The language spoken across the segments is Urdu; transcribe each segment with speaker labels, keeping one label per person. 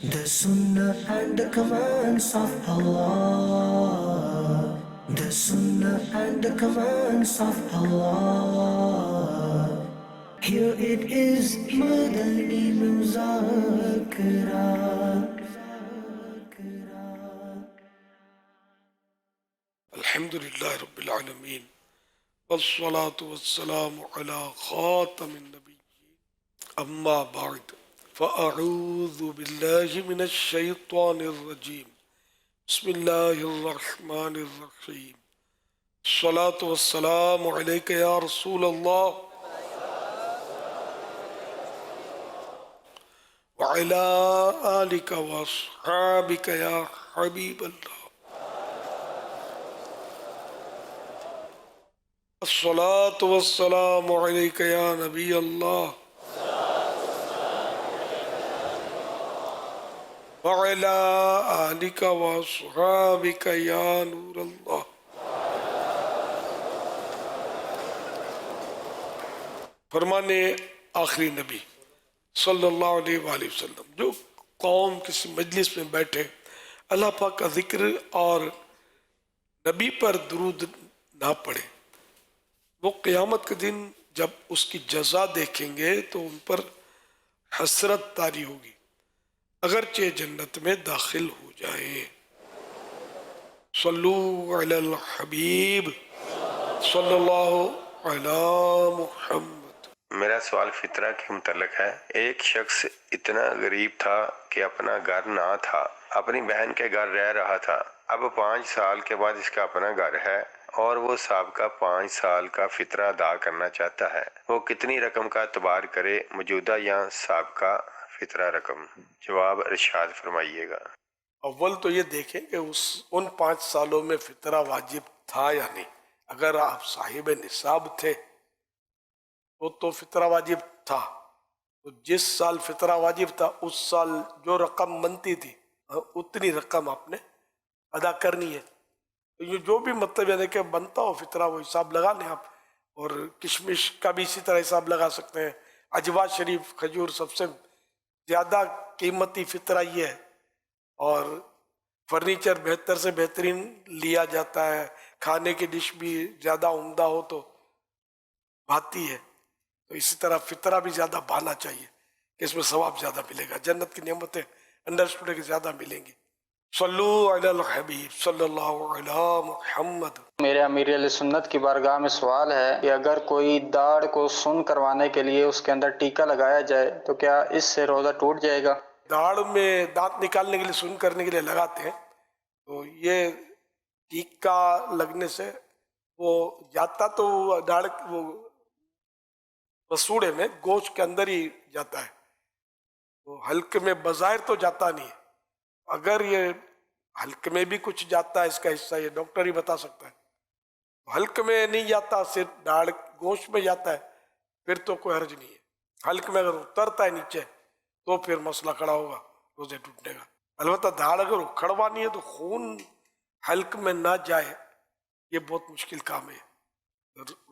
Speaker 1: The Sunnah and the commands of Allah. The Sunnah and the commands of Allah. Here it is, Madani Muzakara.
Speaker 2: الحمد لله رب العالمين والصلاة والسلام على خاتم النبيين أما بعد فأعوذ بالله من الشيطان الرجيم بسم الله الرحمن الرحيم الصلاة والسلام عليك يا رسول الله وعلى آلك وأصحابك يا حبيب الله الصلاة والسلام عليك يا نبي الله وعلى آلك وأصحابك يا نور الله. فرمانے آخری نبی صلی اللہ علیہ وآلہ وسلم، جو قوم کسی مجلس میں بیٹھے اللہ پاک کا ذکر اور نبی پر درود نہ پڑھے، وہ قیامت کے دن جب اس کی جزا دیکھیں گے تو ان پر حسرت طاری ہوگی، اگرچہ جنت میں داخل ہو جائیں۔ صلو علی الحبیب صلی اللہ علی محمد۔
Speaker 3: میرا سوال فطرہ کے متعلق ہے۔ ایک شخص اتنا غریب تھا کہ اپنا گھر نہ تھا، اپنی بہن کے گھر رہ رہا تھا۔ اب 5 سال کے بعد اس کا اپنا گھر ہے اور وہ سابقہ 5 سال کا فطرہ ادا کرنا چاہتا ہے۔ وہ کتنی رقم کا اعتبار کرے، موجودہ یا سابقہ فطرہ رقم؟ جواب ارشاد فرمائیے گا۔
Speaker 2: اول تو یہ دیکھیں کہ ان 5 سالوں میں فطرہ واجب تھا یا نہیں۔ اگر آپ صاحب نصاب تھے تو فطرہ واجب تھا، تو جس سال فطرہ واجب تھا اس سال جو رقم بنتی تھی اتنی رقم آپ نے ادا کرنی ہے۔ یہ جو بھی مطلب ہے کہ بنتا ہو فطرہ وہ حساب لگا لیں آپ، اور کشمش کا بھی اسی طرح حساب لگا سکتے ہیں۔ اجوا شریف کھجور سب سے زیادہ قیمتی فطرہ یہ ہے، اور فرنیچر بہتر سے بہترین لیا جاتا ہے، کھانے کی ڈش بھی زیادہ عمدہ ہو تو بھاتی ہے، تو اسی طرح فطرہ بھی زیادہ بھانا چاہیے کہ اس میں ثواب زیادہ ملے گا، جنت کی نعمتیں انڈرسٹوڈ کہ زیادہ ملیں گی۔ صلو علی الحبیب صلی اللہ علی محمد۔
Speaker 4: میرے امیر علیہ سنت کی بارگاہ میں سوال ہے کہ اگر کوئی داڑھ کو سن کروانے کے لیے اس کے اندر ٹیکا لگایا جائے تو کیا اس سے روزہ ٹوٹ جائے گا؟
Speaker 2: داڑھ میں دانت نکالنے کے لیے سن کرنے کے لیے لگاتے ہیں، تو یہ ٹیکا لگنے سے وہ جاتا تو داڑھ وہ رسوڑے میں گوشت کے اندر ہی جاتا ہے، وہ حلق میں بظاہر تو جاتا نہیں ہے۔ اگر یہ حلق میں بھی کچھ جاتا ہے اس کا حصہ یہ ڈاکٹر ہی بتا سکتا ہے، حلق میں نہیں جاتا صرف داڑھ گوشت میں جاتا ہے پھر تو کوئی حرج نہیں ہے۔ حلق میں اگر اترتا ہے نیچے تو پھر مسئلہ کھڑا ہوگا، روزے ٹوٹنے کا۔ البتہ داڑھ اگر اکھڑوانی ہے تو خون حلق میں نہ جائے، یہ بہت مشکل کام ہے،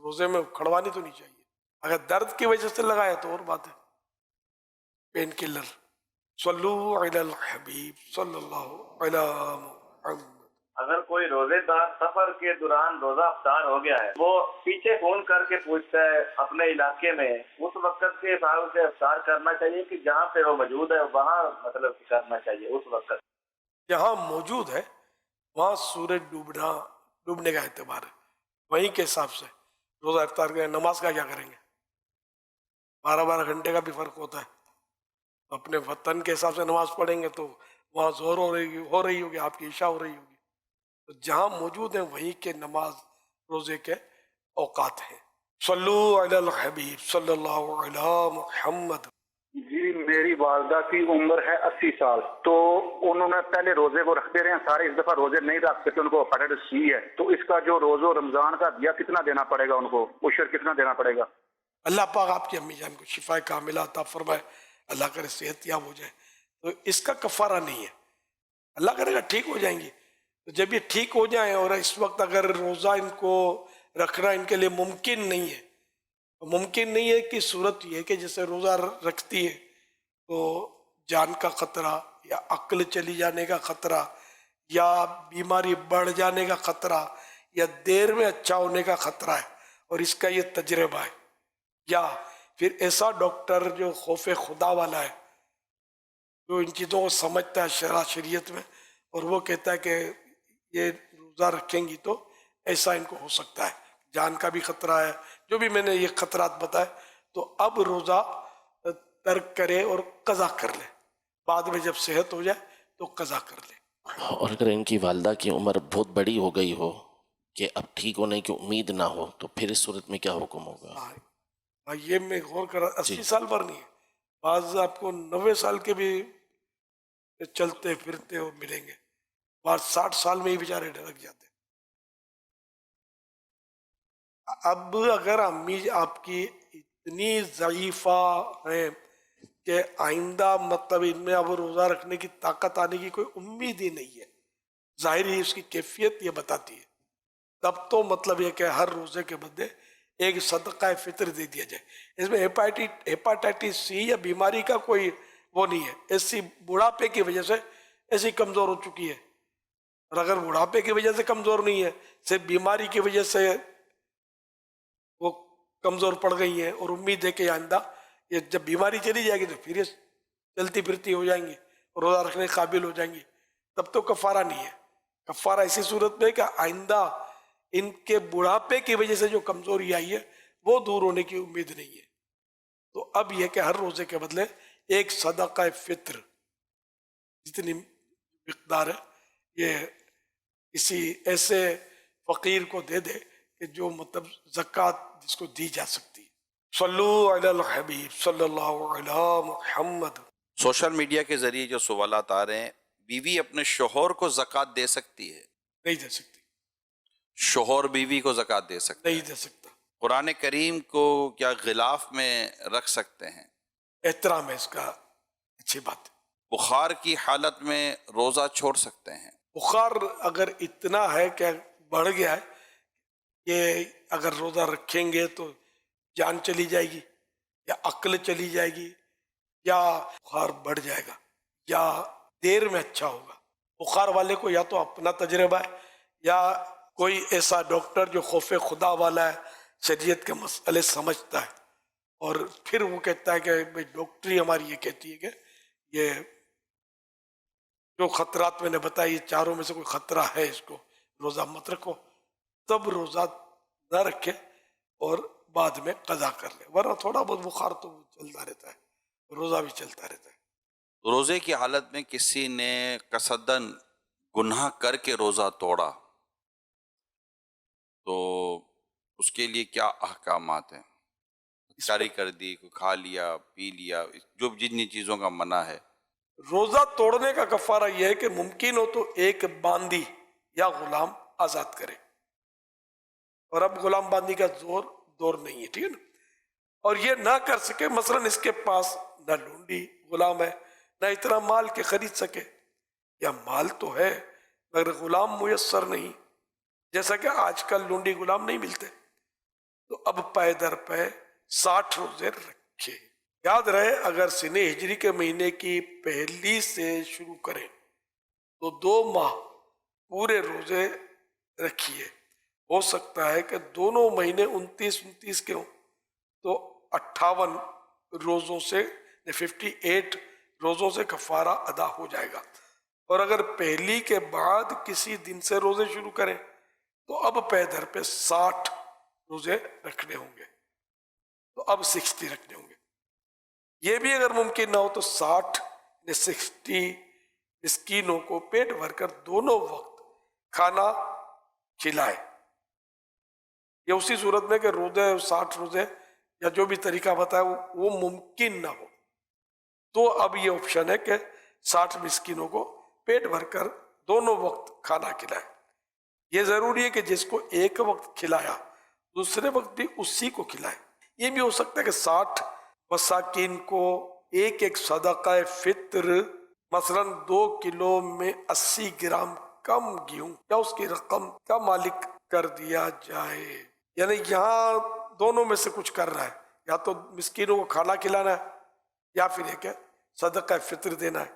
Speaker 2: روزے میں اکھڑوانی تو نہیں چاہیے۔ اگر درد کی وجہ سے لگایا تو اور بات ہے، پین کلر۔ صلو علی الحبیب صلی اللہ علی محمد۔
Speaker 5: اگر کوئی روزے دار سفر کے دوران روزہ افطار ہو گیا ہے، وہ پیچھے فون کر کے پوچھتا ہے اپنے علاقے میں، اس وقت کے حساب سے افطار کرنا چاہیے کہ جہاں پہ وہ موجود ہے وہاں مطلب کرنا چاہیے اس وقت؟
Speaker 2: جہاں موجود ہے وہاں سورج ڈوبنے کا اعتبار ہے، وہیں کے حساب سے روزہ افطار کریں۔ نماز کا کیا کریں گے؟ 12 گھنٹے کا بھی فرق ہوتا ہے، اپنے وطن کے حساب سے نماز پڑھیں گے تو وہاں ظہر ہو رہی ہوگی، آپ کی عشاء ہو رہی ہوگی، تو جہاں موجود ہیں وہیں کے نماز روزے کے اوقات ہیں۔ صلو علی الحبیب صلی اللہ علی محمد۔
Speaker 6: جی میری والدہ کی عمر ہے 80 سال، تو انہوں نے پہلے روزے کو رکھتے رہے ہیں سارے، اس دفعہ روزے نہیں رکھ سکتے، ان کو ہیپیٹائٹس سی ہے، تو اس کا جو روزہ رمضان کا دیا کتنا دینا پڑے گا ان کو، عشر کتنا دینا پڑے گا؟
Speaker 2: اللہ پاک آپ کی امی جان کو شفا کاملہ عطا فرمائے، اللہ کرے صحت یاب ہو جائے، تو اس کا کفارہ نہیں ہے، اللہ کرے گا ٹھیک ہو جائیں گی۔ تو جب یہ ٹھیک ہو جائیں، اور اس وقت اگر روزہ ان کو رکھنا ان کے لیے ممکن نہیں ہے، ممکن نہیں ہے کہ صورت یہ ہے کہ جیسے روزہ رکھتی ہے تو جان کا خطرہ یا عقل چلی جانے کا خطرہ یا بیماری بڑھ جانے کا خطرہ یا دیر میں اچھا ہونے کا خطرہ ہے اور اس کا یہ تجربہ ہے، یا پھر ایسا ڈاکٹر جو خوف خدا والا ہے، جو ان چیزوں کو سمجھتا ہے شریعت میں، اور وہ کہتا ہے کہ یہ روزہ رکھیں گی تو ایسا ان کو ہو سکتا ہے، جان کا بھی خطرہ ہے، جو بھی میں نے یہ خطرات بتائے، تو اب روزہ ترک کرے اور قضا کر لے، بعد میں جب صحت ہو جائے تو قضا کر لے۔
Speaker 7: اور اگر ان کی والدہ کی عمر بہت بڑی ہو گئی ہو کہ اب ٹھیک ہونے کی امید نہ ہو تو پھر اس صورت میں کیا حکم ہوگا؟
Speaker 2: ہاں، یہ میں غور کر رہا، 80 سال پر نہیں ہے، بعض آپ کو 90 سال کے بھی چلتے پھرتے ہو ملیں گے، بعض 60 سال میں ہی بیچارے ڈھلک جاتے۔ اب اگر امی آپ کی اتنی ضعیفہ ہیں کہ آئندہ مطلب ان میں اب روزہ رکھنے کی طاقت آنے کی کوئی امید ہی نہیں ہے، ظاہر ہی اس کی کیفیت یہ بتاتی ہے، تب تو مطلب یہ کہ ہر روزے کے بدلے ایک صدقہ فطر دے دیا جائے۔ اس میں ہیپاٹائٹس سی یا بیماری کا کوئی وہ نہیں ہے، ایسی بڑھاپے کی وجہ سے ایسی کمزور ہو چکی ہے، اور اگر بڑھاپے کی وجہ سے کمزور نہیں ہے، صرف بیماری کی وجہ سے وہ کمزور پڑ گئی ہیں اور امید ہے کہ آئندہ یہ جب بیماری چلی جائے گی تو پھر یہ چلتی پھرتی ہو جائیں گی، روزہ رکھنے کے قابل ہو جائیں گی، تب تو کفارہ نہیں ہے۔ کفارہ اسی صورت میں کہ آئندہ ان کے بڑھاپے کی وجہ سے جو کمزوری آئی ہے وہ دور ہونے کی امید نہیں ہے، تو اب یہ کہ ہر روزے کے بدلے ایک صدقہ فطر جتنی مقدار ہے یہ کسی ایسے فقیر کو دے دے کہ جو مطلب زکوٰۃ جس کو دی جا سکتی ہے۔ صلو علی الحبیب صلی اللہ علی محمد۔
Speaker 8: سوشل میڈیا کے ذریعے جو سوالات آ رہے ہیں، بیوی اپنے شوہر کو زکوٰۃ دے سکتی ہے؟
Speaker 2: نہیں دے سکتی،
Speaker 8: شوہر بیوی کو زکوٰۃ دے سکتا ہے؟
Speaker 2: نہیں دے سکتا۔
Speaker 8: قرآن کریم کو کیا غلاف میں رکھ سکتے ہیں؟
Speaker 2: احترام ہے اس کا، اچھی بات ہے۔
Speaker 8: بخار کی حالت میں روزہ چھوڑ سکتے ہیں؟
Speaker 2: بخار اگر اتنا ہے کہ بڑھ گیا ہے کہ اگر روزہ رکھیں گے تو جان چلی جائے گی یا عقل چلی جائے گی یا بخار بڑھ جائے گا یا دیر میں اچھا ہوگا، بخار والے کو یا تو اپنا تجربہ ہے یا کوئی ایسا ڈاکٹر جو خوف خدا والا ہے، شریعت کے مسئلے سمجھتا ہے، اور پھر وہ کہتا ہے کہ بھائی ڈاکٹری ہماری یہ کہتی ہے کہ یہ جو خطرات میں نے بتایا یہ چاروں میں سے کوئی خطرہ ہے، اس کو روزہ مت رکھو، تب روزہ نہ رکھے اور بعد میں قضا کر لے، ورنہ تھوڑا بہت بخار تو چلتا رہتا ہے، روزہ بھی چلتا رہتا ہے۔
Speaker 8: روزے کی حالت میں کسی نے قصدن گناہ کر کے روزہ توڑا تو اس کے لیے کیا احکامات ہیں؟ جاری کر دی، کوئی کھا لیا پی لیا، جو جتنی چیزوں کا منع ہے؟
Speaker 2: روزہ توڑنے کا کفارہ یہ ہے کہ ممکن ہو تو ایک باندی یا غلام آزاد کرے، اور اب غلام باندی کا دور نہیں ہے، ٹھیک ہے نا، اور یہ نہ کر سکے، مثلا اس کے پاس نہ لونڈی غلام ہے نہ اتنا مال کے خرید سکے، یا مال تو ہے مگر غلام میسر نہیں، جیسا کہ آج کل لونڈی غلام نہیں ملتے، تو اب پے در پے 60 روزے رکھے۔ یاد رہے اگر سنہ ہجری کے مہینے کی پہلی سے شروع کریں تو 2 ماہ پورے روزے رکھیے، ہو سکتا ہے کہ دونوں مہینے 29 کے ہوں تو 58 روزوں سے 58 روزوں سے کفارہ ادا ہو جائے گا، اور اگر پہلی کے بعد کسی دن سے روزے شروع کریں تو اب پے در پہ 60 روزے رکھنے ہوں گے، تو اب 60 رکھنے ہوں گے۔ یہ بھی اگر ممکن نہ ہو تو 60 نے 60 مسکینوں کو پیٹ بھر کر دونوں وقت کھانا کھلائے، یہ اسی صورت میں کہ روزے 60 روزے یا جو بھی طریقہ بتایا وہ ممکن نہ ہو، تو اب یہ آپشن ہے کہ 60 مسکینوں کو پیٹ بھر کر دونوں وقت کھانا کھلائے۔ یہ ضروری ہے کہ جس کو ایک وقت کھلایا دوسرے وقت بھی اسی کو کھلائے۔ یہ بھی ہو سکتا ہے کہ 60 مساکین کو ایک صدقہ فطر مثلا 2 کلو میں 80 گرام کم گیہوں یا اس کی رقم کا مالک کر دیا جائے، یعنی یہاں دونوں میں سے کچھ کر رہا ہے، یا تو مسکینوں کو کھانا کھلانا ہے یا پھر ایک صدقہ فطر دینا ہے۔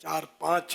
Speaker 2: 4-5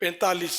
Speaker 2: 45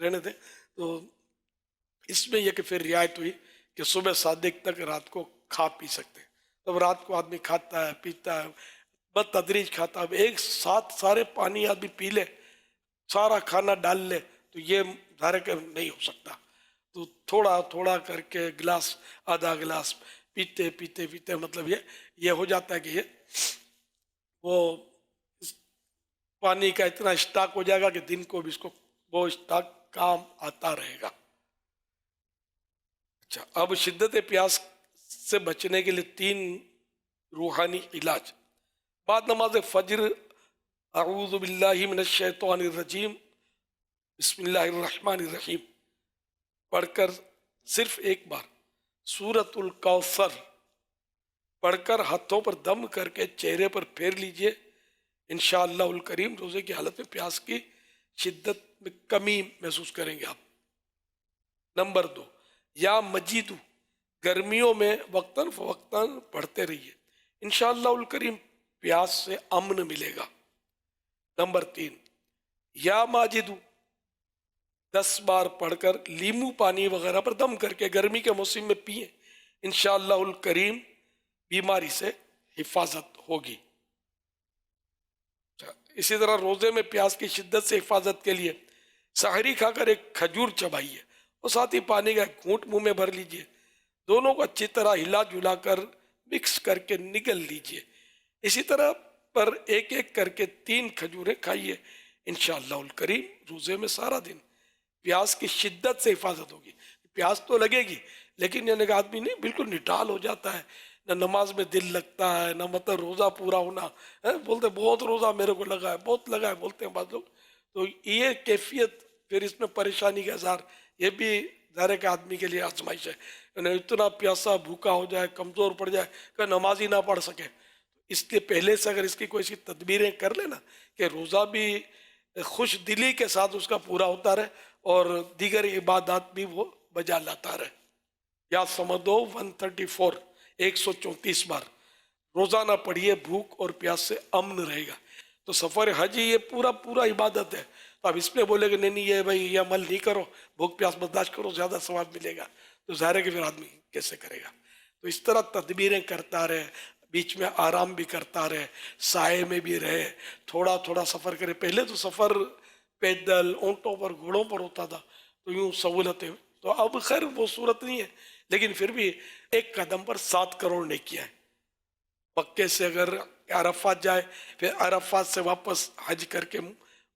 Speaker 2: رہنے دیں. تو اس میں یہ کہ پھر رعایت ہوئی کہ صبح صادق تک رات کو کھا پی سکتے ہیں. تب رات کو آدمی کھاتا ہے پیتا ہے بتدریج کھاتا ہے. ایک ساتھ سارے پانی آدمی پی لے سارا کھانا ڈال لے تو یہ ظاہر ہے کہ نہیں ہو سکتا. تو تھوڑا تھوڑا کر کے گلاس آدھا گلاس پیتے پیتے پیتے مطلب یہ ہو جاتا ہے کہ یہ وہ پانی کا اتنا اسٹاک ہو جائے گا کہ دن کو بھی اس کو وہ اسٹاک کام آتا رہے گا. اچھا اب شدت پیاس سے بچنے کے لیے 3 روحانی علاج. بعد نماز فجر اعوذ باللہ من الشیطان الرجیم بسم اللہ الرحمن الرحیم پڑھ کر صرف ایک بار سورۃ الکوثر پڑھ کر ہاتھوں پر دم کر کے چہرے پر پھیر لیجئے. انشاءاللہ الکریم روزے کی حالت میں پیاس کی شدت میں کمی محسوس کریں گے آپ. نمبر 2 یا مجیدو گرمیوں میں وقتاً فوقتاً پڑھتے رہیے. انشاءاللہ الکریم پیاس سے امن ملے گا. نمبر 3 یا ماجدو 10 بار پڑھ کر لیمو پانی وغیرہ پر دم کر کے گرمی کے موسم میں پئیں. انشاءاللہ الکریم بیماری سے حفاظت ہوگی. اسی طرح روزے میں پیاس کی شدت سے حفاظت کے لیے سحری کھا کر ایک کھجور چبائیے اور ساتھ ہی پانی کا ایک گھونٹ منہ میں بھر لیجئے. دونوں کو اچھی طرح ہلا جلا کر مکس کر کے نگل لیجئے. اسی طرح پر ایک ایک کر کے 3 کھجوریں کھائیے. انشاءاللہ الکریم روزے میں سارا دن پیاس کی شدت سے حفاظت ہوگی. پیاس تو لگے گی لیکن یعنی کہ آدمی نہیں بالکل نڈال ہو جاتا ہے نہ نماز میں دل لگتا ہے نہ مطلب روزہ پورا ہونا. بولتے بہت روزہ میرے کو لگا ہے بہت لگا ہے بولتے ہیں بعض لوگ. تو یہ کیفیت پھر اس میں پریشانی کا اظہار یہ بھی ظاہر ہے کہ آدمی کے لیے آزمائش ہے. یعنی اتنا پیاسا بھوکا ہو جائے کمزور پڑ جائے کہ نماز ہی نہ پڑھ سکے. اس کے پہلے سے اگر اس کی کوئی سی تدبیریں کر لے نا کہ روزہ بھی خوش دلی کے ساتھ اس کا پورا ہوتا رہے اور دیگر عبادات بھی وہ بجا لاتا رہے. یا سمجھو 134 134 بار روزانہ پڑھیے بھوک اور پیاس سے امن رہے گا. تو سفر حج یہ پورا پورا عبادت ہے. تو اب اس میں بولے کہ نہیں یہ بھائی یہ عمل نہیں کرو بھوک پیاس برداشت کرو زیادہ ثواب ملے گا تو ظاہر ہے کہ پھر آدمی کیسے کرے گا. تو اس طرح تدبیریں کرتا رہے بیچ میں آرام بھی کرتا رہے سائے میں بھی رہے تھوڑا تھوڑا سفر کرے. پہلے تو سفر پیدل اونٹوں پر گھوڑوں پر ہوتا تھا تو یوں سہولتیں تو اب خیر وہ صورت نہیں ہے لیکن پھر بھی ایک قدم پر 7 کروڑ نیکیاں ہیں. مکے سے اگر عرفات جائے پھر عرفات سے واپس حج کر کے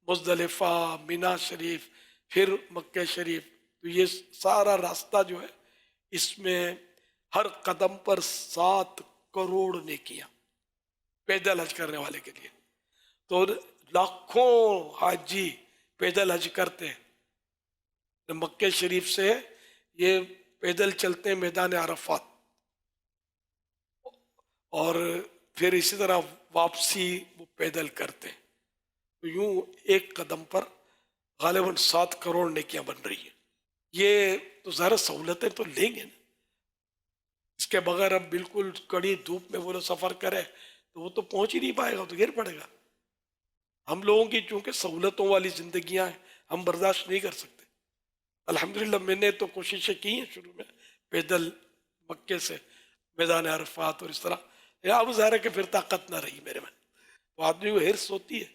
Speaker 2: مزدلفہ مینا شریف پھر مکہ شریف تو یہ سارا راستہ جو ہے اس میں ہر قدم پر 7 کروڑ نیکیاں پیدل حج کرنے والے کے لیے. تو لاکھوں حاجی پیدل حج کرتے ہیں. مکہ شریف سے یہ پیدل چلتے ہیں میدان عرفات اور پھر اسی طرح واپسی وہ پیدل کرتے ہیں. تو یوں ایک قدم پر غالباً 7 کروڑ نیکیاں بن رہی ہیں. یہ تو ذرا سہولتیں تو لیں گے نا. اس کے بغیر اب بالکل کڑی دھوپ میں وہ لوگ سفر کرے تو وہ تو پہنچ ہی نہیں پائے گا تو گر پڑے گا. ہم لوگوں کی چونکہ سہولتوں والی زندگیاں ہیں ہم برداشت نہیں کر سکتے. الحمدللہ میں نے تو کوششیں کی ہیں شروع میں پیدل مکے سے میدان عرفات اور اس طرح اب ظاہر ہے کہ پھر طاقت نہ رہی میرے میں. تو آدمی کو حرص ہوتی ہے.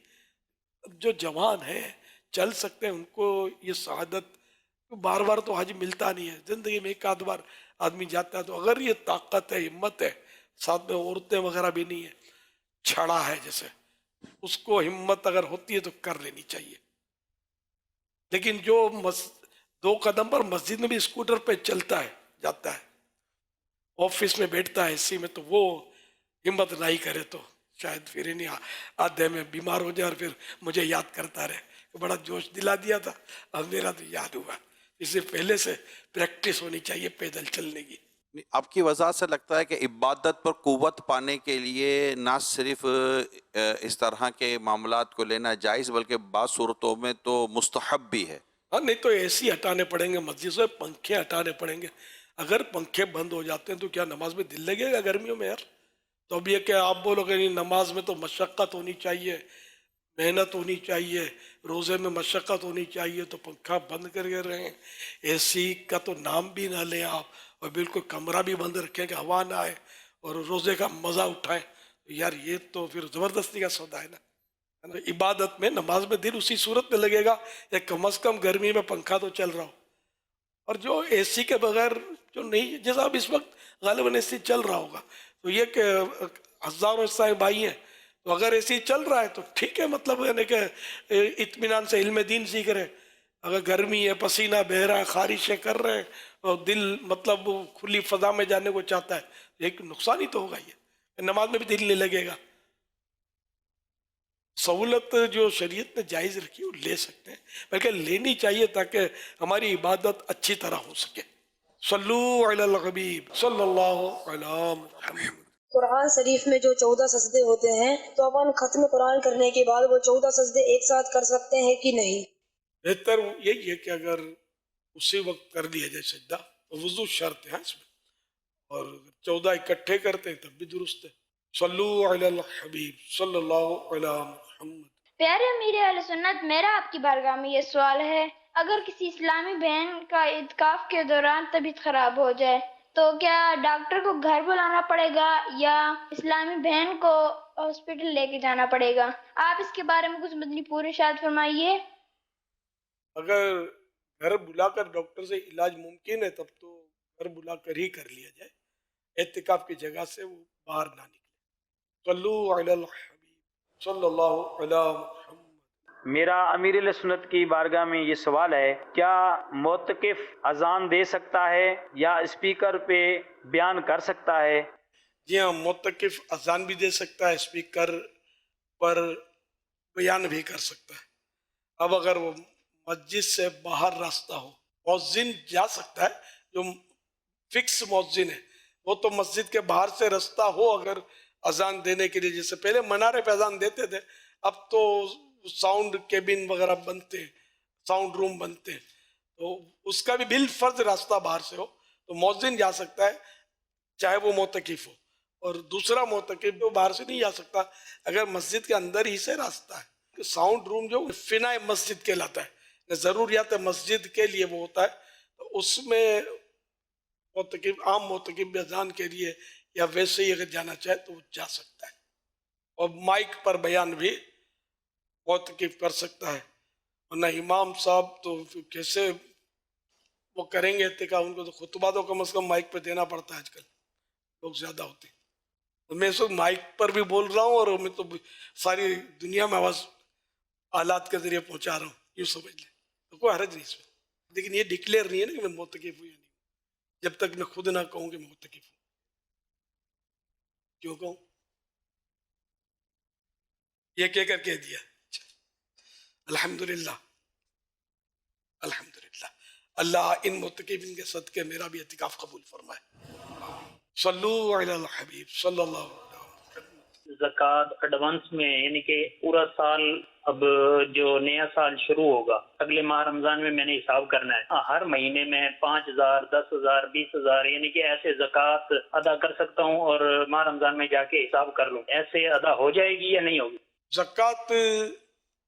Speaker 2: اب جو جوان ہیں چل سکتے ہیں ان کو یہ سعادت بار بار تو حج ملتا نہیں ہے زندگی میں ایک آدھ بار آدمی جاتا ہے. تو اگر یہ طاقت ہے ہمت ہے ساتھ میں عورتیں وغیرہ بھی نہیں ہے چھڑا ہے جیسے اس کو ہمت اگر ہوتی ہے تو کر لینی چاہیے. لیکن جو 2 قدم پر مسجد میں بھی اسکوٹر پہ چلتا ہے جاتا ہے آفس میں بیٹھتا ہے اسی میں تو وہ ہمت نہیں کرے تو شاید پھر ہی نہیں آدھے میں بیمار ہو جائے اور پھر مجھے یاد کرتا رہے کہ بڑا جوش دلا دیا تھا اب میرا تو یاد ہوا. اس سے پہلے سے پریکٹس ہونی چاہیے پیدل چلنے کی.
Speaker 8: آپ کی وضاحت سے لگتا ہے کہ عبادت پر قوت پانے کے لیے نہ صرف اس طرح کے معاملات کو لینا جائز بلکہ بعض صورتوں میں تو مستحب بھی ہے.
Speaker 2: ہاں نہیں تو اے سی ہٹانے پڑیں گے مسجد سے پنکھے ہٹانے پڑیں گے. اگر پنکھے بند ہو جاتے ہیں تو کیا نماز میں دل لگے گا گرمیوں میں یار. تو اب یہ کہ آپ بولو کہ نماز میں تو مشقت ہونی چاہیے محنت ہونی چاہیے روزے میں مشقت ہونی چاہیے تو پنکھا بند کر کے رہیں، اے سی کا تو نام بھی نہ لیں آپ، اور بالکل کمرہ بھی بند رکھیں کہ ہوا نہ آئے اور روزے کا مزہ اٹھائیں. یار یہ تو پھر زبردستی کا سودا ہے نا. عبادت میں نماز میں دل اسی صورت میں لگے گا یا کم از کم گرمی میں پنکھا تو چل رہا ہو. اور جو اے سی کے بغیر جو نہیں، جیسا اب اس وقت غالباً اے سی چل رہا ہوگا، تو یہ کہ ہزاروں عیسائی بھائی ہیں، تو اگر اے سی چل رہا ہے تو ٹھیک ہے، مطلب یعنی کہ اطمینان سے علم دین سیکھ رہے ہیں. اگر گرمی ہے، پسینہ بہہ رہا ہے، خارشیں کر رہے ہیں اور دل مطلب کھلی فضا میں جانے کو چاہتا ہے، ایک نقصان ہی تو ہوگا. یہ نماز میں بھی دل نہیں لگے گا. سہولت جو شریعت نے جائز رکھی وہ لے سکتے ہیں، بلکہ لینی چاہیے تاکہ ہماری عبادت اچھی طرح ہو سکے. صلو علی الحبیب صلی اللہ علی محمد.
Speaker 9: قرآن شریف میں جو 14 سجدے ہوتے ہیں تو اپن ختم قرآن کرنے کے بعد وہ 14 سجدے ایک ساتھ کر سکتے ہیں کہ نہیں؟
Speaker 2: بہتر یہی ہے کہ اگر اسی وقت کر دیا جائے سجدہ تو وضو شرط ہے اس میں، اور 14 اکٹھے کرتے ہیں تب بھی درست ہے. صلو علی الحبیب صلی اللہ علی محمد.
Speaker 10: پیارے امیر اہل سنت، میرا آپ کی بارگاہ میں یہ سوال ہے، اگر کسی اسلامی بہن کا اعتکاف کے دوران طبیعت خراب ہو جائے تو کیا ڈاکٹر کو گھر بلانا پڑے گا یا اسلامی بہن کو ہاسپٹل لے کے جانا پڑے گا؟ آپ اس کے بارے میں کچھ مدنی پور ارشاد فرمائیے.
Speaker 2: اگر گھر بلا کر ڈاکٹر سے علاج ممکن ہے تب تو گھر بلا کر ہی کر لیا جائے، اعتکاف کی جگہ سے وہ باہر نہ نکلے. صلو علی الحبیب صلی اللہ علی محمد.
Speaker 11: میرا امیر اہل سنت کی بارگاہ میں یہ سوال ہے، کیا معتکف اذان دے سکتا ہے یا اسپیکر پہ بیان کر سکتا ہے؟
Speaker 2: جی ہاں، معتکف اذان بھی دے سکتا ہے، اسپیکر پر بیان بھی کر سکتا ہے. اب اگر وہ مسجد سے باہر راستہ ہو، مؤذن جا سکتا ہے، جو فکس مؤذن ہے وہ تو مسجد کے باہر سے راستہ ہو اگر اذان دینے کے لیے. جیسے پہلے منارے پہ اذان دیتے تھے، اب تو ساؤنڈ کیبن وغیرہ بنتے ہیں، ساؤنڈ روم بنتے ہیں، تو اس کا بھی بالفرض راستہ باہر سے ہو تو مؤذن جا سکتا ہے، چاہے وہ معتکف ہو. اور دوسرا معتکف وہ باہر سے نہیں جا سکتا اگر مسجد کے اندر ہی سے راستہ ہے. ساؤنڈ روم جو فنا مسجد کہلاتا ہے، ضروریات مسجد کے لیے وہ ہوتا ہے، تو اس میں معتکف، عام معتکف اذان کے لیے یا ویسے ہی اگر جانا چاہے تو وہ جا سکتا ہے. اور مائک پر بیان بھی معتکف کر سکتا ہے. ورنہ امام صاحب تو کیسے وہ کریں گے اعتکاف؟ ان کو تو خطبہ تو کم از کم مائک پہ دینا پڑتا ہے، آج کل لوگ زیادہ ہوتے ہیں. میں اس وقت مائک پر بھی بول رہا ہوں اور میں تو ساری دنیا میں آواز آلات کے ذریعے پہنچا رہا ہوں، یوں سمجھ لیں، تو کوئی حرج نہیں اس میں. لیکن یہ ڈکلیئر نہیں ہے نا کہ میں معتکف ہوں یا نہیں، جب تک میں خود نہ کہوں کہ میں معتکف ہوں. کیوں کہوں؟ یہ کہہ کر کہہ دیا. الحمدللہ الحمدللہ. اللہ ان معتکفین کے صدقے میرا بھی اعتکاف قبول فرمائے. صلو علی الحبیب صلی اللہ علیہ وسلم.
Speaker 12: زکوٰۃ ایڈوانس میں، یعنی کہ پورا سال، اب جو نیا سال شروع ہوگا اگلے ماہ رمضان میں نے حساب کرنا ہے، ہر مہینے میں 5,000 10,000 20,000 یعنی کہ ایسے زکوٰۃ ادا کر سکتا ہوں اور ماہ رمضان میں جا کے حساب کر لوں، ایسے ادا ہو جائے گی یا نہیں ہوگی؟
Speaker 2: زکوٰۃ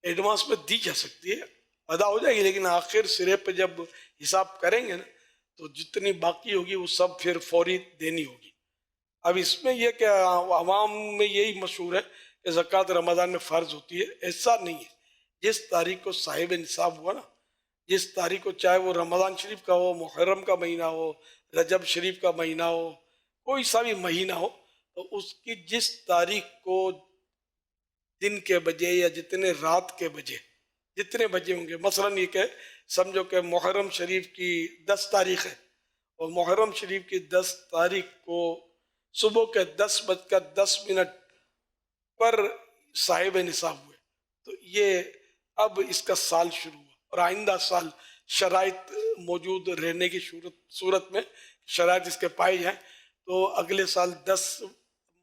Speaker 2: ایڈوانس میں دی جا سکتی ہے، ادا ہو جائے گی، لیکن آخر سرے پہ جب حساب کریں گے نا تو جتنی باقی ہوگی وہ سب پھر فوری دینی ہوگی. اب اس میں یہ کہ عوام میں یہی مشہور ہے کہ زکوٰۃ رمضان میں فرض ہوتی ہے، ایسا نہیں ہے. جس تاریخ کو صاحب نصاب ہوا نا، جس تاریخ کو، چاہے وہ رمضان شریف کا ہو، محرم کا مہینہ ہو، رجب شریف کا مہینہ ہو، کوئی سا بھی مہینہ ہو، تو اس کی جس تاریخ کو دن کے بجے یا جتنے رات کے بجے، جتنے بجے ہوں گے، مثلاً یہ کہ سمجھو کہ محرم شریف کی 10 تاریخ ہے اور محرم شریف کی 10 تاریخ کو صبح کے 10:10 پر صاحب نصاب ہوئے، تو یہ اب اس کا سال شروع ہوا. اور آئندہ سال شرائط موجود رہنے کی صورت میں، شرائط اس کے پائے جائیں تو اگلے سال 10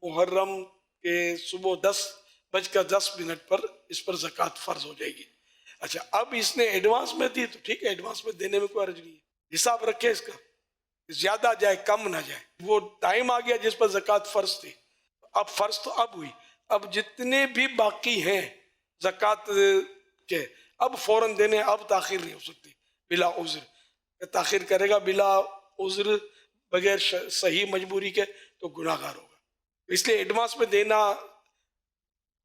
Speaker 2: محرم کے صبح 10:10 پر اس پر زکوٰۃ فرض ہو جائے گی. اچھا، اب اس نے ایڈوانس میں دی تو ٹھیک ہے، ایڈوانس میں دینے میں کوئی حرج نہیں ہے. حساب رکھے اس کا، زیادہ جائے کم نہ جائے. وہ ٹائم آ گیا جس پر زکوٰۃ فرض تھی، اب فرض تو اب ہوئی، اب جتنے بھی باقی ہیں زکوٰۃ کے اب فوراً دینے، اب تاخیر نہیں ہو سکتی بلا عذر. تاخیر کرے گا بلا عذر بغیر صحیح مجبوری کے تو گناہ گار ہوگا. اس لیے ایڈوانس میں دینا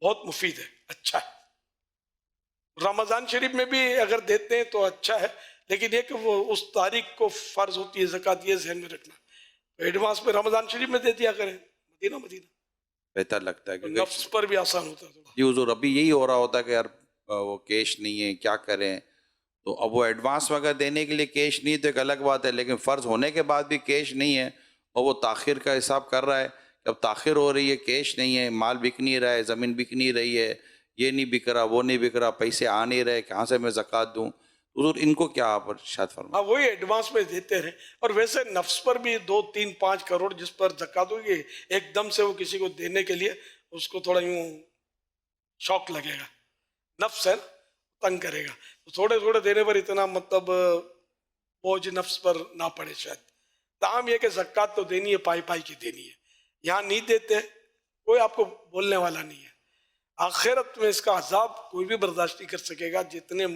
Speaker 2: بہت مفید ہے، اچھا ہے. رمضان شریف میں بھی اگر دیتے ہیں تو اچھا ہے، لیکن یہ کہ وہ اس تاریخ کو فرض ہوتی ہے زکوٰۃ، یہ ذہن میں رکھنا. ایڈوانس میں رمضان شریف میں دے دیا کریں، مدینہ
Speaker 8: بہتر لگتا ہے کیونکہ
Speaker 2: نفس پر بھی آسان ہوتا ہے.
Speaker 8: جی حضور، ابھی یہی ہو رہا ہوتا ہے کہ یار وہ کیش نہیں ہے، کیا کریں. تو اب وہ ایڈوانس میں اگر دینے کے لیے کیش نہیں تو ایک الگ بات ہے، لیکن فرض ہونے کے بعد بھی کیش نہیں ہے اور وہ تاخیر کا حساب کر رہا ہے کہ اب تاخیر ہو رہی ہے، کیش نہیں ہے، مال بک نہیں رہا ہے، زمین بک نہیں رہی ہے، یہ نہیں بک رہا، وہ نہیں بک رہا، پیسے آ نہیں رہے، کہاں سے میں زکوٰۃ دوں. حضور ان کو کیا آپ ارشاد فرمائیں؟
Speaker 2: ہاں وہی ایڈوانس میں دیتے رہے. اور ویسے نفس پر بھی 2, 3, 5 کروڑ جس پر زکوٰۃ ہوگی، ایک دم سے وہ کسی کو دینے کے لیے اس کو تھوڑا یوں شوق لگے گا، نفس ہے تنگ کرے گا. تھوڑے تھوڑے دینے پر اتنا مطلب بوجھ نفس پر نہ پڑے شاید. تاہم یہ کہ زکوٰۃ تو دینی ہے، پائی پائی کی دینی ہے. یہاں نہیں دیتے کوئی آپ کو بولنے والا نہیں ہے. آخرت میں اس کا عذاب کوئی بھی برداشت نہیں کر سکے گا. جتنے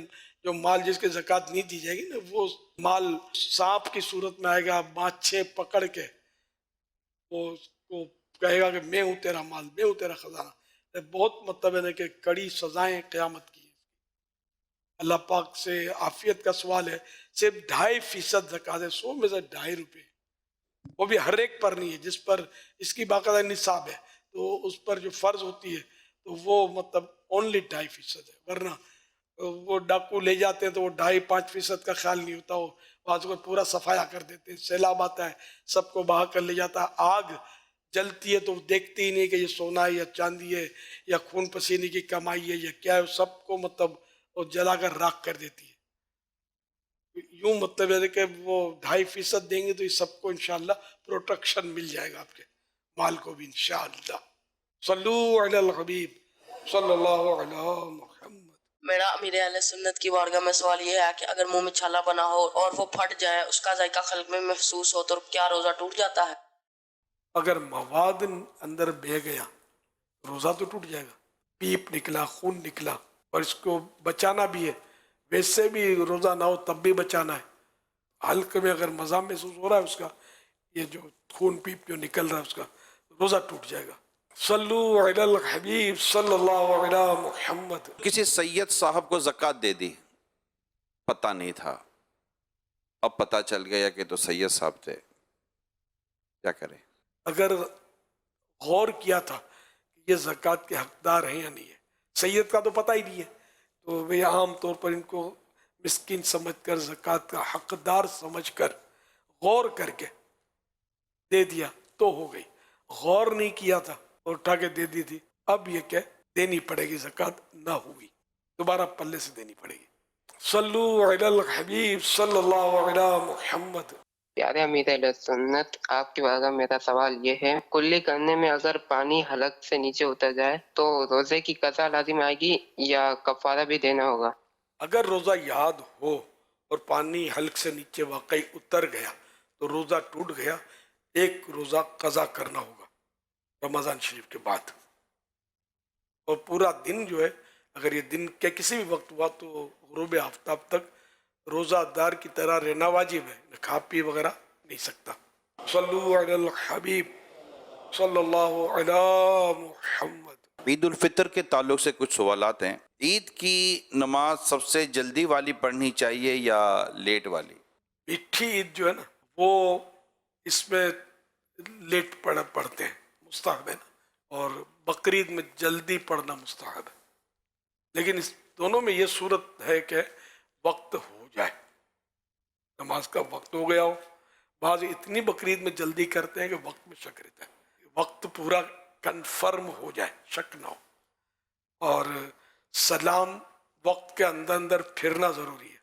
Speaker 2: جو مال جس کے زکوٰۃ نہیں دی جائے گی نا، وہ مال سانپ کی صورت میں آئے گا، ماچھے پکڑ کے وہ کہے گا کہ میں ہوں تیرا مال، میں ہوں تیرا خزانہ. بہت مطلب ہے کہ کڑی سزائیں قیامت کی. اللہ پاک سے عافیت کا سوال ہے. صرف 2.5% زکوٰۃ ہے، 100 میں سے 2.5 روپے، وہ بھی ہر ایک پر نہیں ہے. جس پر اس کی باقاعدہ نصاب ہے تو اس پر جو فرض ہوتی ہے تو وہ مطلب اونلی 2.5% ہے. ورنہ وہ ڈاکو لے جاتے ہیں تو وہ 2.5-5% کا خیال نہیں ہوتا. وہ بعض کو پورا صفایا کر دیتے ہیں. سیلاب آتا ہے، سب کو بہا کر لے جاتا ہے. آگ جلتی ہے تو دیکھتے ہی نہیں کہ یہ سونا ہے یا چاندی ہے یا خون پسینے کی کمائی ہے یا کیا ہے، سب کو مطلب وہ جلا کر راکھ کر دیتی ہے. یوں مطلب ہے کہ وہ 2.5% دیں گے تو یہ سب کو انشاءاللہ پروٹیکشن مل جائے گا، آپ کے مال کو بھی انشاءاللہ. صلو علی الحبیب صلی اللہ علیہ محمد.
Speaker 13: میرا امیر اہل سنت کی بارگاہ میں سوال یہ ہے کہ اگر منہ میں چھالا بنا ہو اور وہ پھٹ جائے، اس کا ذائقہ خلق میں محسوس ہو، تو کیا روزہ ٹوٹ جاتا ہے؟
Speaker 2: اگر مواد اندر بہہ گیا روزہ تو ٹوٹ جائے گا. پیپ نکلا، خون نکلا، اور اس کو بچانا بھی ہے. ویسے بھی روزہ نہ ہو تب بھی بچانا ہے. حلق میں اگر مزہ محسوس ہو رہا ہے اس کا، یہ جو خون پیپ جو نکل رہا ہے اس کا، روزہ ٹوٹ جائے گا. صلو علی الحبیب صلی اللہ علی محمد.
Speaker 8: کسی سید صاحب کو زکوٰۃ دے دی، پتہ نہیں تھا، اب پتہ چل گیا کہ تو سید صاحب تھے، کیا کریں؟
Speaker 2: اگر غور کیا تھا کہ یہ زکوٰۃ کے حقدار ہیں یا نہیں ہے، سید کا تو پتہ ہی نہیں ہے، تو وہ عام طور پر ان کو مسکین سمجھ کر، زکوٰۃ کا حقدار سمجھ کر، غور کر کے دے دیا تو ہو گئی. غور نہیں کیا تھا اور اٹھا کے دے دی تھی، اب یہ کہ دینی پڑے گی. زکوٰۃ نہ ہوئی دوبارہ پلے سے دینی پڑے گی. صلو علی الحبیب صلی اللہ علی محمد.
Speaker 14: پیارے امیر اہل سنت، آپ کی بارگاہ میرا سوال یہ ہے، کلی کرنے میں اگر پانی حلق سے نیچے اتر جائے تو روزے کی قضا لازم آئے گی یا کفارہ بھی دینا ہوگا؟
Speaker 2: اگر روزہ یاد ہو اور پانی حلق سے نیچے واقعی اتر گیا تو روزہ ٹوٹ گیا. ایک روزہ قضا کرنا ہوگا رمضان شریف کے بعد، اور پورا دن جو ہے، اگر یہ دن کے کسی بھی وقت ہوا تو غروب آفتاب تک روزہ دار کی طرح رہنا واجب ہے، نہ کھا پی وغیرہ نہیں سکتا. صلو علی الحبیب صلی اللہ علی محمد.
Speaker 8: عید الفطر کے تعلق سے کچھ سوالات ہیں. عید کی نماز سب سے جلدی والی پڑھنی چاہیے یا لیٹ والی؟
Speaker 2: میٹھی عید جو ہے نا، وہ اس میں لیٹ پڑھتے ہیں، مستحب ہے نا. اور بقرعید میں جلدی پڑھنا مستحب ہے. لیکن اس دونوں میں یہ صورت ہے کہ وقت ہو جائے، نماز کا وقت ہو گیا ہو. بعض اتنی بقرعید میں جلدی کرتے ہیں کہ وقت میں شک رہتا ہے. وقت پورا کنفرم ہو جائے، شک نہ ہو. اور سلام وقت کے اندر اندر پھرنا ضروری ہے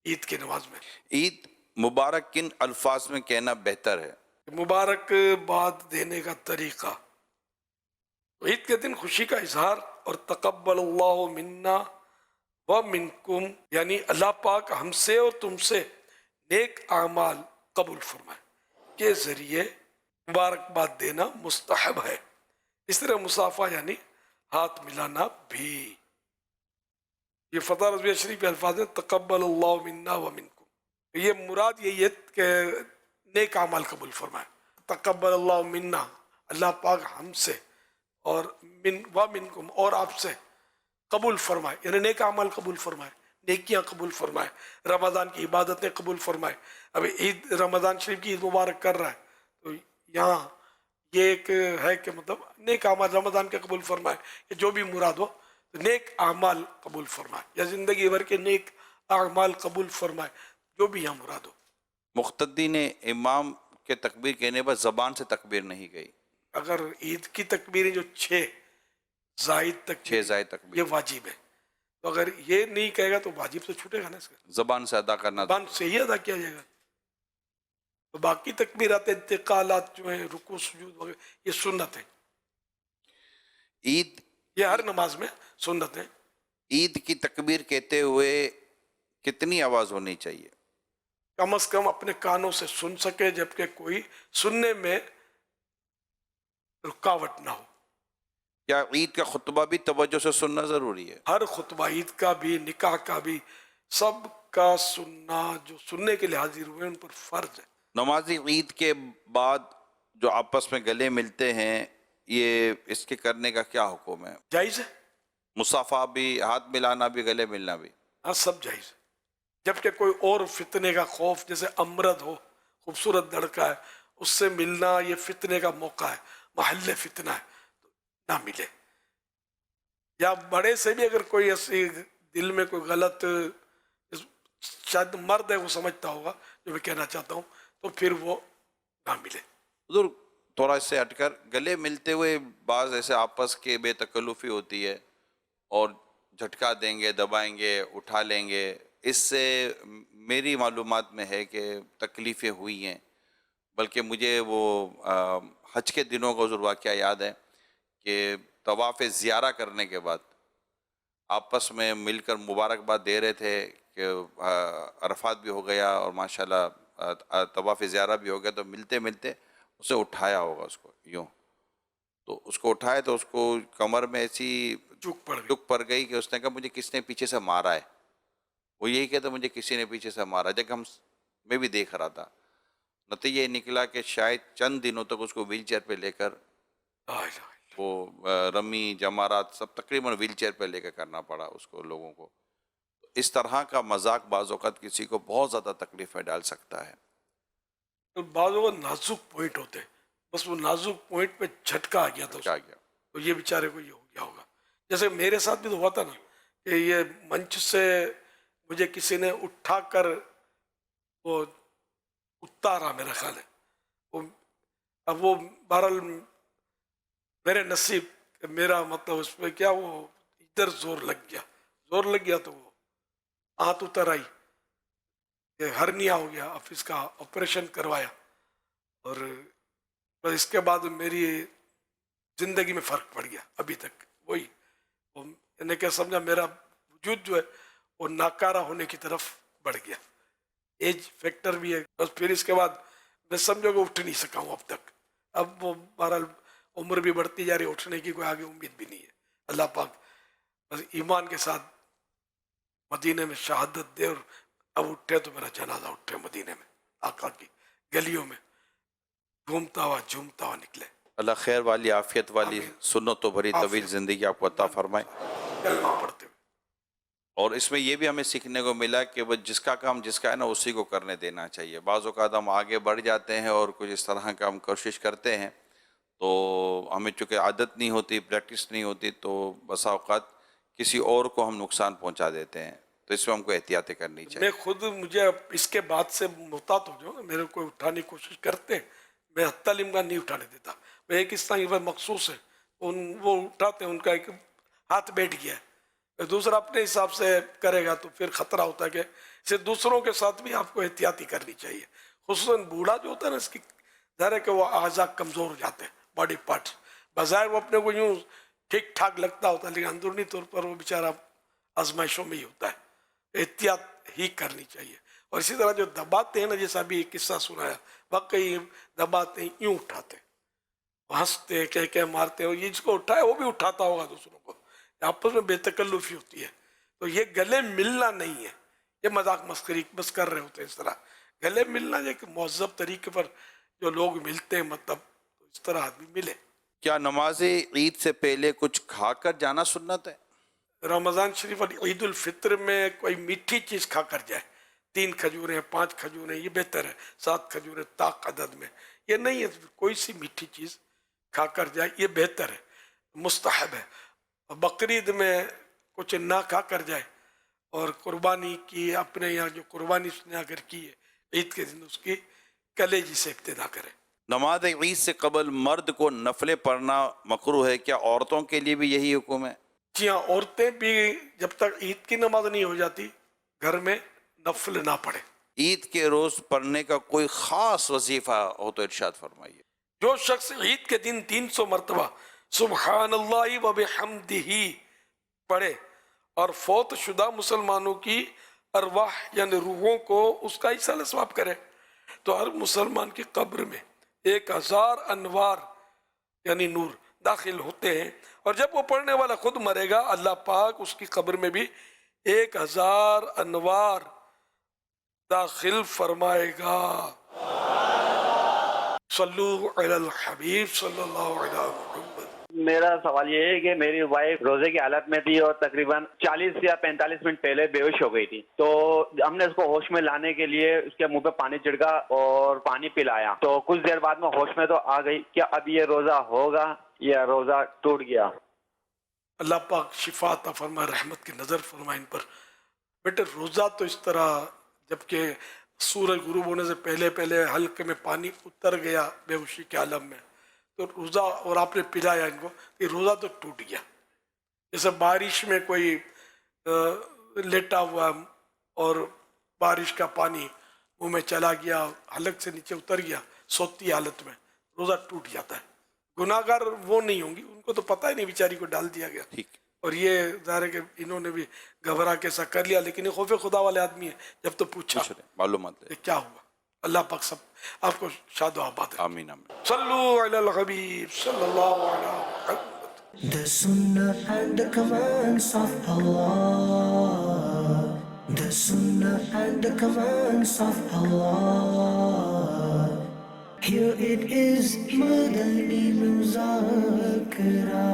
Speaker 2: عید کی نماز میں.
Speaker 8: عید مبارک کن الفاظ میں کہنا بہتر ہے؟
Speaker 2: مبارک باد دینے کا طریقہ، عید کے دن خوشی کا اظہار اور تقبل اللہ منا و منکم، یعنی اللہ پاک ہم سے اور تم سے نیک اعمال قبول فرمائے کے ذریعے مبارکباد دینا مستحب ہے. اس طرح مصافحہ یعنی ہاتھ ملانا بھی. یہ فتح رضویہ شریف کے الفاظ ہیں تقبل اللہ منا و منکم، یہ مراد یہی ہے کہ نیک اعمال قبول فرمائے. تقبل اللہ منا، اللہ پاک ہم سے اور من و منکم اور آپ سے قبول فرمائے، یعنی نیک اعمال قبول فرمائے، نیکیاں قبول فرمائے، رمضان کی عبادتیں قبول فرمائے. ابھی عید رمضان شریف کی عید مبارک کر رہا ہے تو یہاں یہ ایک ہے کہ مطلب نیک اعمال رمضان کے قبول فرمائے، کہ جو بھی مراد ہو نیک اعمال قبول فرمائے، یا زندگی بھر کے نیک اعمال قبول فرمائے، جو بھی یہاں مراد ہو.
Speaker 8: مقتدی نے امام کے تکبیر کہنے پر زبان سے تکبیر نہیں گئی.
Speaker 2: اگر عید کی تکبیریں جو 6 زائد تکبیر یہ واجب ہے، تو اگر یہ نہیں کہے گا تو واجب تو چھوٹے گا نا اس کا،
Speaker 8: زبان سے ادا کرنا،
Speaker 2: زبان سے ہی ادا کیا جائے گا. تو باقی تکبیرات انتقالات جو ہیں رکوع سجود وغیرہ یہ سنت ہیں.
Speaker 8: عید
Speaker 2: یہ ہر نماز میں سنت ہے.
Speaker 8: عید کی تکبیر کہتے ہوئے کتنی آواز ہونی چاہیے؟
Speaker 2: کم از کم اپنے کانوں سے سن سکے، جبکہ کوئی سننے میں رکاوٹ نہ ہو.
Speaker 8: کیا عید کا خطبہ بھی توجہ سے سننا ضروری ہے؟
Speaker 2: ہر خطبہ عید کا بھی، نکاح کا بھی، سب کا سننا جو سننے کے لیے حاضر ہوئے ان پر فرض ہے.
Speaker 8: نماز عید کے بعد جو آپس میں گلے ملتے ہیں، یہ اس کے کرنے کا کیا حکم ہے؟
Speaker 2: جائز ہے.
Speaker 8: مصافحہ بھی، ہاتھ ملانا بھی، گلے ملنا بھی؟
Speaker 2: ہاں سب جائز ہے. جبکہ کوئی اور فتنے کا خوف، جیسے امرد ہو، خوبصورت لڑکا ہے، اس سے ملنا یہ فتنے کا موقع ہے، محل فتنہ ہے، تو نہ ملے. یا بڑے سے بھی اگر کوئی ایسی دل میں کوئی غلط، شاید مرد ہے وہ سمجھتا ہوگا جو میں کہنا چاہتا ہوں، تو پھر وہ نہ ملے.
Speaker 8: حضور تھوڑا اس سے ہٹ کر، گلے ملتے ہوئے بعض ایسے آپس کے بے تکلفی ہوتی ہے اور جھٹکا دیں گے، دبائیں گے، اٹھا لیں گے. اس سے میری معلومات میں ہے کہ تکلیفیں ہوئی ہیں. بلکہ مجھے وہ حج کے دنوں کا حضور واقعہ یاد ہے کہ طواف زیارہ کرنے کے بعد آپس میں مل کر مبارکباد دے رہے تھے کہ عرفات بھی ہو گیا اور ماشاءاللہ طواف زیارہ بھی ہو گیا، تو ملتے ملتے اسے اٹھایا ہوگا، اس کو یوں، تو اس کو اٹھایا تو اس کو کمر میں ایسی چک پڑ گئی کہ اس نے کہا مجھے کس نے پیچھے سے مارا ہے. وہ یہی کہتا مجھے کسی نے پیچھے سے مارا، جب میں بھی دیکھ رہا تھا. نتیجہ یہ نکلا کہ شاید چند دنوں تک اس کو ویل چیئر پہ لے کر وہ رمی جمارات سب تقریباً ویل چیئر پہ لے کر کرنا پڑا اس کو، لوگوں کو. اس طرح کا مذاق بعض اوقات کسی کو بہت زیادہ تکلیفیں ڈال سکتا ہے.
Speaker 2: بعض اوقات نازک پوائنٹ ہوتے ہیں، بس وہ نازک پوائنٹ پہ جھٹکا آ گیا تھا تو یہ بیچارے کو یہ ہو گیا ہوگا. جیسے میرے ساتھ بھی تو ہوا تھا نا کہ یہ منچ سے مجھے کسی نے اٹھا کر وہ اتارا، میرا خیال ہے. اب وہ بہرحال میرے نصیب، میرا مطلب اس پہ کیا، وہ ادھر زور لگ گیا تو وہ آنت اتر آئی، ہرنیا ہو گیا. اب اس کا آپریشن کروایا اور بس اس کے بعد میری زندگی میں فرق پڑ گیا. ابھی تک وہی نے کیا سمجھا، میرا وجود جو ہے وہ ناکارہ ہونے کی طرف بڑھ گیا. ایج فیکٹر بھی ہے. بس پھر اس کے بعد میں سمجھو کہ اٹھ نہیں سکا ہوں اب تک. اب وہ بہرحال عمر بھی بڑھتی جا رہی، اٹھنے کی کوئی آگے امید بھی نہیں ہے. اللہ پاک بس ایمان کے ساتھ مدینے میں شہادت دے اور اب اٹھے تو میرا جنازہ اٹھے مدینے میں، آقا کی گلیوں میں گھومتا ہوا جھومتا ہوا نکلے.
Speaker 8: اللہ خیر والی، عافیت والی، سنتوں بھری طویل زندگی آپ کو عطا فرمائے.
Speaker 2: کلمہ پڑھتے ہوئے.
Speaker 8: اور اس میں یہ بھی ہمیں سیکھنے کو ملا کہ وہ جس کا کام جس کا ہے نا اسی کو کرنے دینا چاہیے. بعض اوقات ہم آگے بڑھ جاتے ہیں اور کچھ اس طرح کا ہم کوشش کرتے ہیں تو ہمیں چونکہ عادت نہیں ہوتی، پریکٹس نہیں ہوتی، تو بسا اوقات کسی اور کو ہم نقصان پہنچا دیتے ہیں. تو اس میں ہم کو احتیاطیں کرنی چاہیے.
Speaker 2: میں خود مجھے اس کے بعد سے محتاط ہو جاؤں، میرے کو اٹھانے کی کوشش کرتے ہیں، میں حتی الامکان نہیں اٹھانے دیتا. میں ایک اس طرح مخصوص ہے، وہ اٹھاتے ہیں، ان کا ایک ہاتھ بیٹھ گیا ہے، دوسرا اپنے حساب سے کرے گا تو پھر خطرہ ہوتا ہے کہ اسے دوسروں کے ساتھ بھی آپ کو احتیاطی کرنی چاہیے. خصوصاً بوڑھا جو ہوتا ہے نا، اس کی ظاہر ہے کہ وہ اعضاء کمزور ہو جاتے ہیں، باڈی پارٹس. بظاہر وہ اپنے کو یوں ٹھیک ٹھاک لگتا ہوتا ہے لیکن اندرونی طور پر وہ بیچارہ آزمائشوں میں ہی ہوتا ہے. احتیاط ہی کرنی چاہیے. اور اسی طرح جو دباتے ہیں نا، جیسا بھی ایک قصہ سنایا، واقعی دباتے ہیں، یوں اٹھاتے ہیں، ہنستے کہہ مارتے ہیں. یہ جس کو اٹھائے وہ بھی اٹھاتا ہوگا دوسروں کو، آپس میں بے تکلفی ہوتی ہے. تو یہ گلے ملنا نہیں ہے، یہ مذاق مسخری بس کر رہے ہوتے ہیں اس طرح. گلے ملنا ایک مہذب طریقے پر جو لوگ ملتے ہیں، مطلب اس طرح آدمی ملے.
Speaker 8: کیا نماز عید سے پہلے کچھ کھا کر جانا سنت ہے؟
Speaker 2: رمضان شریف اور عید الفطر میں کوئی میٹھی چیز کھا کر جائے، 3 کھجوریں 5 کھجوریں، یہ بہتر ہے. 7 کھجوریں طاق عدد میں، یہ نہیں ہے کوئی سی میٹھی چیز کھا کر جائے، یہ بہتر ہے، مستحب ہے. بقرعید میں کچھ نہ کھا کر جائے اور قربانی کی، اپنے یہاں جو قربانی اس نے اگر کی ہے عید کے دن، اس کی کلیجی سے ابتدا کرے.
Speaker 8: نماز عید سے قبل مرد کو نفلیں پڑھنا مکروہ ہے، کیا عورتوں کے لیے بھی یہی حکم ہے؟
Speaker 2: جی ہاں، عورتیں بھی جب تک عید کی نماز نہیں ہو جاتی گھر میں نفل نہ پڑھے.
Speaker 8: عید کے روز پڑھنے کا کوئی خاص وظیفہ ہو تو ارشاد فرمائیے.
Speaker 2: جو شخص عید کے دن 300 مرتبہ سبحان اللہ و بحمدہ پڑھے اور فوت شدہ مسلمانوں کی ارواح یعنی روحوں کو اس کا ایصال ثواب کرے، تو ہر مسلمان کی قبر میں 1000 انوار یعنی نور داخل ہوتے ہیں، اور جب وہ پڑھنے والا خود مرے گا اللہ پاک اس کی قبر میں بھی 1000 انوار داخل فرمائے گا. صلو علی الحبیب صلی اللہ علیہ وسلم.
Speaker 5: میرا سوال یہ ہے کہ میری وائف روزے کی حالت میں تھی اور تقریباً 40 یا 45 منٹ پہلے بے ہوش ہو گئی تھی، تو ہم نے اس کو ہوش میں لانے کے لیے اس کے منہ پہ پانی چھڑکا اور پانی پلایا، تو کچھ دیر بعد میں ہوش میں تو آ گئی. کیا اب یہ روزہ ہوگا یا روزہ ٹوٹ گیا؟
Speaker 2: اللہ پاک شفا عطا فرمائے، رحمت کی نظر فرمائے ان پر. بیٹے روزہ تو اس طرح جبکہ سورج غروب ہونے سے پہلے پہلے حلقے میں پانی اتر گیا بے ہوشی کے عالم میں، تو روزہ اور آپ نے پلایا ان کو، یہ روزہ تو ٹوٹ گیا. جیسے بارش میں کوئی لیٹا ہوا اور بارش کا پانی منہ میں چلا گیا، حلق سے نیچے اتر گیا سوتی حالت میں، روزہ ٹوٹ جاتا ہے. گناہ گار وہ نہیں ہوں گی، ان کو تو پتہ ہی نہیں بیچاری کو ڈال دیا گیا. اور یہ ظاہر ہے کہ انہوں نے بھی گھبرا کے ایسا کر لیا، لیکن یہ خوف خدا والے آدمی ہیں. جب تو پوچھا
Speaker 8: معلومات
Speaker 2: کیا ہوا، اللہ پاک سب آپ کو شاد و آباد ہے.
Speaker 8: آمین آمین.
Speaker 2: صلو علی الحبیب صلی اللہ علیہ وسلم.
Speaker 1: The sunnah and the commands of Allah. The sunnah and the commands of Allah. Here it is, Madani Muzakara.